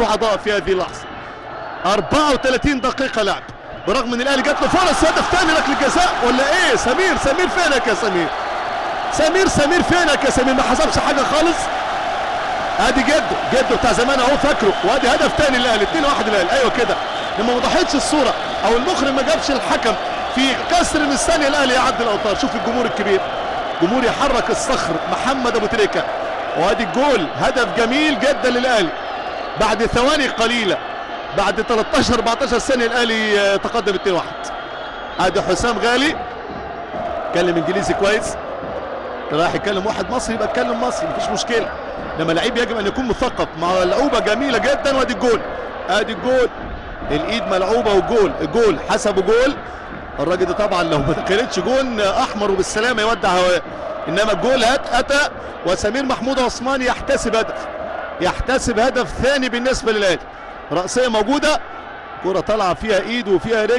السعداء في هذه اللحظه. 34 دقيقه لعب، برغم ان الاهلي جات له فرص هدف ثاني ركله جزاء ولا ايه؟ سمير فينك يا سمير؟ سمير فينك يا سمير؟ ما حسبش حاجه خالص. ادي جده بتاع زمان اهو فاكره، وادي هدف ثاني للاهلي 2-1 الاهلي. ايوه كده، لما ما وضحتش الصوره او المخرج ما جابش الحكم في كسر من الثانيه الاهلي يعدي الاوتار. شوف الجمهور الكبير، جمهور يحرك الصخر. محمد ابو تريكه، وادي الجول، هدف جميل جدا للاهلي بعد ثواني قليله، بعد 13-14 ثانيه الاهلي تقدم 2-1. ادي حسام غالي اتكلم انجليزي كويس، رايح يتكلم واحد مصري يبقى اتكلم مصري مفيش مشكله، لما لعيب يجب ان يكون مثقف. مع لعوبه جميله جدا، وادي الجول، ادي الجول، الايد ملعوبه والجول حسبه جول. الراجل ده طبعا لو ما كانتش جون احمر وبالسلامه يودع هواه، انما الجول اتى، وسمير محمود عثمان يحتسب هدف ثاني بالنسبه للاهلي. رأسيه موجوده، كره طالعه فيها ايد وفيها رجل.